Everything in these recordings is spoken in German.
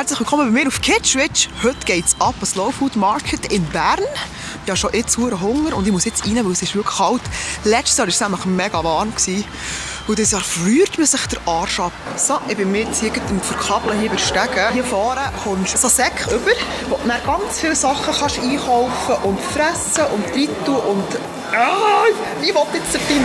Herzlich willkommen bei mir auf Kidswitch. Heute geht es ab, ein Slow Food Market in Bern. Ich habe schon jetzt Hunger und ich muss jetzt rein, weil es ist wirklich kalt. Letztes Jahr war es nämlich mega warm. Und dieses Jahr friert man sich den Arsch ab. So, ich bin mit hier im Verkabeln hier besteigen. Hier vorne kommst du so Säcke über, wo du dann ganz viele Sachen kannst einkaufen und fressen und rein tun und... ich will jetzt rein.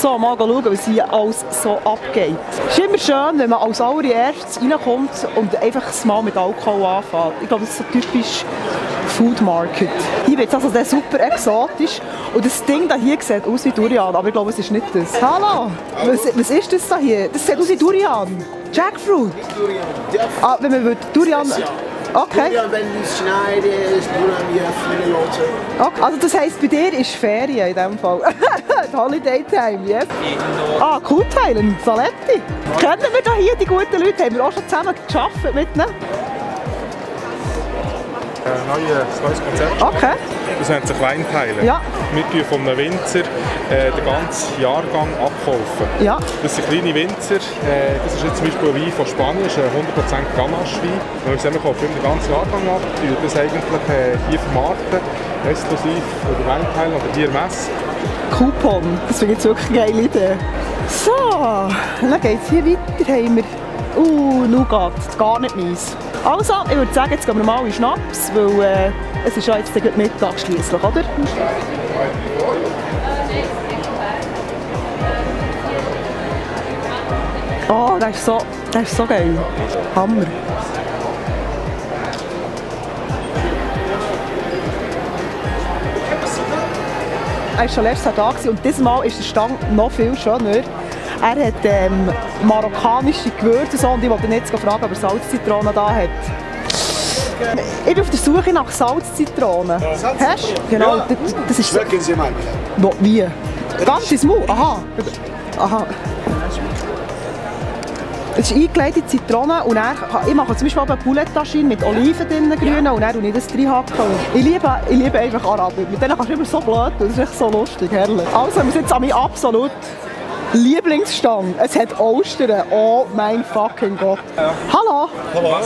So, mal schauen, was hier alles so abgeht. Es ist immer schön, wenn man als allererstes reinkommt und einfach mal mit Alkohol anfängt. Ich glaube, das ist so typisch Food Market. Hier wird es also super exotisch. Und das Ding da hier sieht aus wie Durian, aber ich glaube, es ist nicht das. Hallo! Was ist das da hier? Das sieht aus wie Durian. Jackfruit. Ah, wenn man Durian... Okay. Durian, wenn du es schneidest, Durian, wie viele Leute. Okay. Also das heisst, bei dir ist Ferien in diesem Fall. Holiday Time, yes? Ah, Kuhteilen, Saletti. Kennen wir da hier die guten Leute? Haben wir auch schon zusammen gearbeitet mit ihnen? Neues Konzept. Okay. Das nennt sich Weinteilen. Ja. Wir kaufen von einem Winzer den ganzen Jahrgang abkaufen. Ja. Das sind kleine Winzer. Das ist jetzt zum Beispiel ein Wein von Spanien, das ist ein 100% Ganache-Wein. Wenn wir sagen, wir kaufen den ganzen Jahrgang ab, die das eigentlich hier vermarkten, exklusiv über Weinteilen oder hier Messe. Coupon, das finde ich jetzt wirklich eine geile Idee. So, dann geht es hier weiter. Haben wir Nougat, gar nicht meins. Also, ich würde sagen, jetzt gehen wir mal in Schnaps, weil es ist ja jetzt der Mittag schliesslich, oder? Oh, das ist so geil. Hammer. Er war schon letztes Jahr da und dieses Mal ist der Stand noch viel schöner. Er hat marokkanische Gewürze so, und ich wollte ihn jetzt fragen, ob er Salzzitronen da hat. Ich bin auf der Suche nach Salzzitronen. Hast du? Genau, das ist... Schmecken Sie mal. Wie? Ganz ins Maul? Aha. Es ist eingelegte Zitrone und dann, ich mache zum Beispiel eine Poulet-Taschine mit Oliven drin, grünen, und dann tue ich das reinhacken. Ich liebe einfach Araber. Mit denen kannst du immer so blöd tun, das ist echt so lustig, herrlich. Also, wir sind jetzt an meinem absolut Lieblingsstand. Es hat Austern. Oh mein fucking Gott. Hallo. Hello.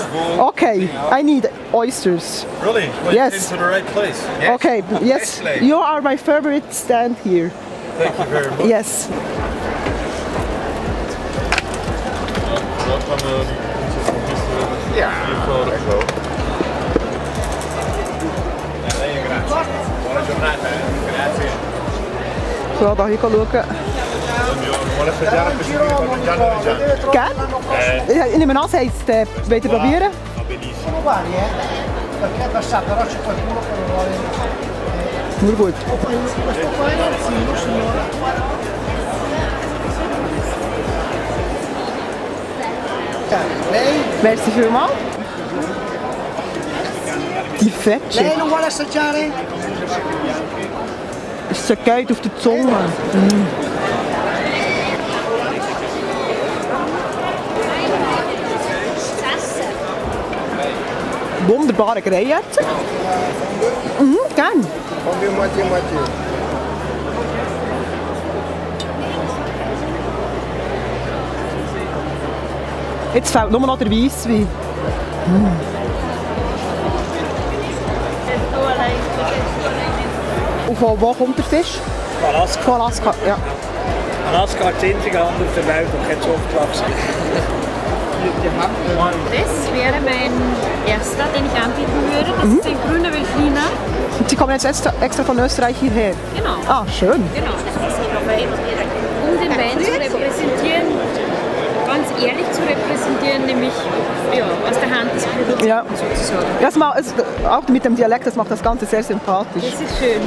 Okay, I need oysters. Really? Well, Yes. Into the right place. Yes. Okay, yes, Excellent. you are my favorite stand here. Thank you very much. Yes. Ja. So, da hier schauen. Gell? Ich nehme an, es heisst, wollt ihr probieren? Sono vari, perché da sa, però c'è qualcuno che lo vuole. Nur gut. Questo qua è l'arzino, signora. Lei? Merci vielmals. Die Fetsche. Lei non vuole assaggiare? Es zergeht auf der Zunge. Wunderbare Grey jetzt. Gern. Combien moitié. Jetzt fehlt nur noch der Weisswein. Und von wo kommt der Fisch? Alaska. Von Alaska, ja. Alaska ist das einzige Land auf der Welt, das kein Zuchtwachs gibt. Das wäre mein erster, den ich anbieten würde. Das ist ein grüner Veltliner. Und Sie kommen jetzt extra von Österreich hierher? Genau. Ah, schön. Genau. Um den Wein zu repräsentieren, ganz ehrlich zu repräsentieren, nämlich aus der Hand des Produzenten Ja. sozusagen. Das auch mit dem Dialekt, das macht das Ganze sehr sympathisch. Das ist schön.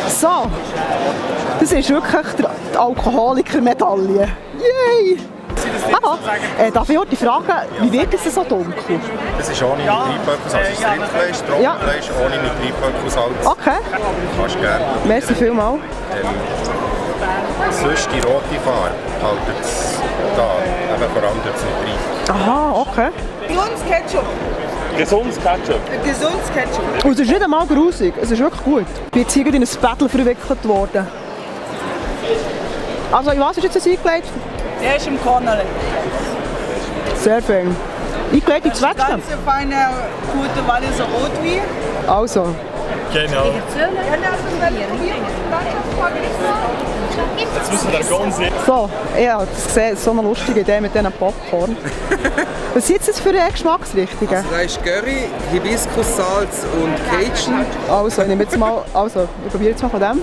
So, das ist wirklich die Alkoholiker-Medaille. Yay! Aber, darf ich heute fragen, wie wird es so dunkel? Das ist ohne Nitripökus, also das Rindfleisch, Trockenfleisch, ohne Nitripökus. Okay, Kannst du gerne. merci vielmals. sonst die rote Farbe haltet es da, eben vor allem durch das Nitrit. Aha, okay. Gesundes Ketchup. Gesundes Ketchup. Gesundes Ketchup. Und es ist nicht einmal grusig, es ist wirklich gut. Ich bin jetzt hier gerade in ein Battle verwickelt worden. Also, in was ist jetzt das eingelegt? Der ist im Kornerle. Sehr fein. Eingelegt in Zwetschgen? Ganz feine, gute Walliser Rotwein. Also, Genau. Jetzt müssen wir da ganz sehen. so, ja, das gesehen, so eine lustige Idee mit diesen Popcorn. Was sind das für Geschmacksrichtungen? Da ist Curry, Hibiskussalz und Cajun. Also, ich nehme jetzt mal, ich probiere jetzt mal von dem.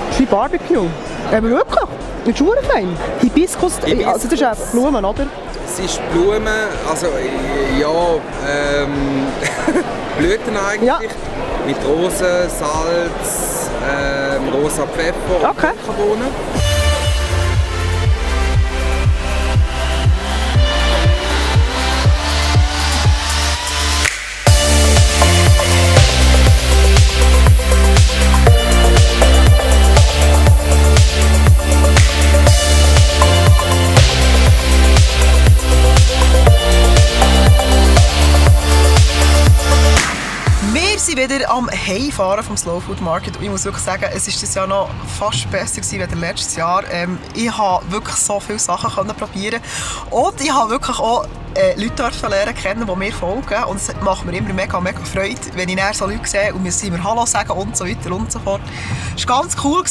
Das ist wie Barbecue. Aber wirklich, nicht schwer fein. Hibiskus, also das ist einfach Blumen, oder? Es ist Blumen, also ja, Blüten eigentlich. Ja. Mit Rosen, Salz, rosa Pfeffer Okay. und Bohnen. Wir sind wieder am Heimfahren vom Slow Food Market und ich muss wirklich sagen, es war dieses Jahr noch fast besser gewesen als letztes Jahr. Ich konnte wirklich so viele Sachen probieren und ich habe wirklich auch Leute lernen kennen, die mir folgen und es macht mir immer mega Freude, wenn ich dann so Leute sehe und mir Hallo sagen und so weiter und so fort. Es war ganz cool.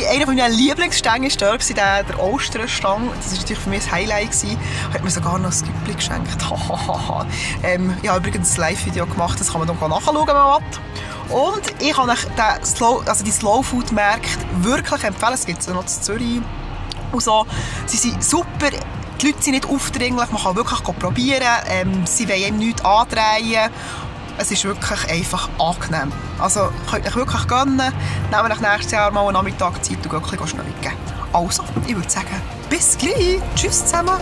Einer meiner Lieblingsstänge war der Osterstang. Das war natürlich für mich ein Highlight. Ich habe mir sogar noch ein Güppli geschenkt. Ich habe übrigens ein Live-Video gemacht, das kann man dann nachschauen, wenn man will. Und ich kann euch die Slow-Food-Märkte wirklich empfehlen. Es gibt es noch in Zürich und so. Sie sind super. Die Leute sind nicht aufdringlich, man kann wirklich probieren. Sie wollen ihm nichts andrehen. Es ist wirklich einfach angenehm. Also könnt ihr euch wirklich gönnen. Nehmen euch nächstes Jahr mal einen Nachmittag Zeit und gehen schneiden. Also, ich würde sagen, bis gleich. Tschüss zusammen.